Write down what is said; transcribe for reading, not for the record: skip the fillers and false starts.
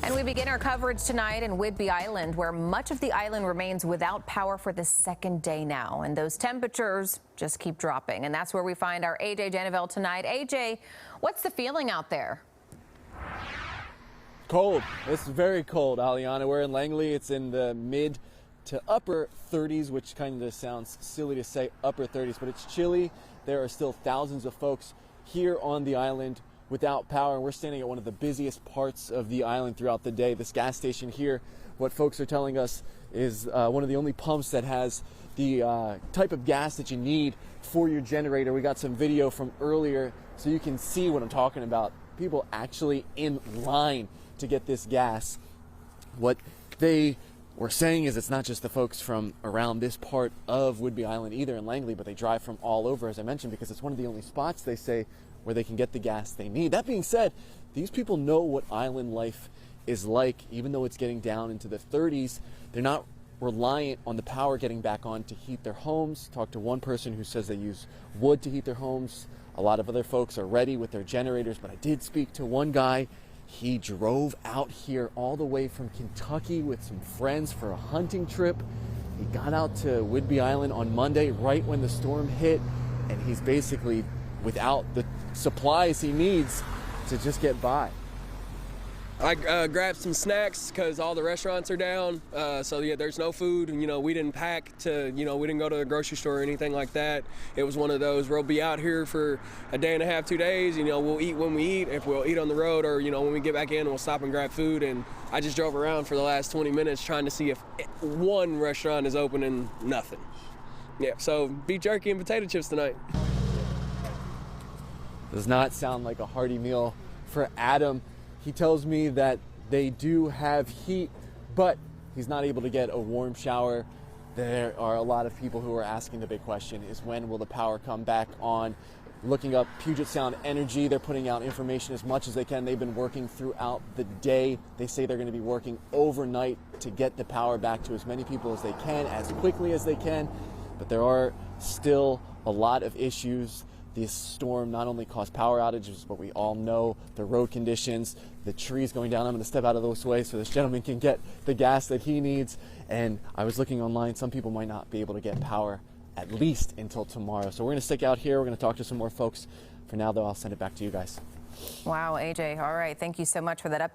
And we begin our coverage tonight in Whidbey Island, where much of the island remains without power for the second day now. And those temperatures just keep dropping. And that's where we find our AJ Janavelle tonight. AJ, what's the feeling out there? Cold. It's very cold, Aliana. We're in Langley. It's in the mid to upper 30s, which kind of sounds silly to say upper 30s, but it's chilly. There are still thousands of folks here on the island without power. We're standing at one of the busiest parts of the island throughout the day. This gas station here, what folks are telling us, is one of the only pumps that has the type of gas that you need for your generator. We got some video from earlier so you can see what I'm talking about. People actually in line to get this gas. What they were saying is it's not just the folks from around this part of Whidbey Island either in Langley, but they drive from all over, as I mentioned, because it's one of the only spots, they say, where they can get the gas they need. That being said, these people know what island life is like. Even though it's getting down into the 30s, they're not reliant on the power getting back on to heat their homes. Talked to one person who says they use wood to heat their homes. A lot of other folks are ready with their generators, but I did speak to one guy. He drove out here all the way from Kentucky with some friends for a hunting trip. He got out to Whidbey Island on Monday right when the storm hit, and he's basically without the supplies he needs to just get by. I grabbed some snacks because all the restaurants are down. So yeah, there's no food. You know, we didn't pack to, we didn't go to the grocery store or anything like that. It was one of those, we'll be out here for a day and a half, 2 days. We'll eat when we eat. If we'll eat on the road, or, when we get back in, we'll stop and grab food. And I just drove around for the last 20 minutes trying to see if one restaurant is open, and nothing. Yeah, so beef jerky and potato chips tonight. Does not sound like a hearty meal for Adam. He tells me that they do have heat, but he's not able to get a warm shower. There are a lot of people who are asking the big question is, when will the power come back on? Looking up Puget Sound Energy, they're putting out information as much as they can. They've been working throughout the day. They say they're going to be working overnight to get the power back to as many people as they can, as quickly as they can. But there are still a lot of issues. This storm not only caused power outages, but we all know the road conditions, the trees going down. I'm going to step out of those way so this gentleman can get the gas that he needs. And I was looking online, some people might not be able to get power at least until tomorrow. So we're going to stick out here. We're going to talk to some more folks. For now, though, I'll send it back to you guys. Wow, AJ. All right. Thank you so much for that update.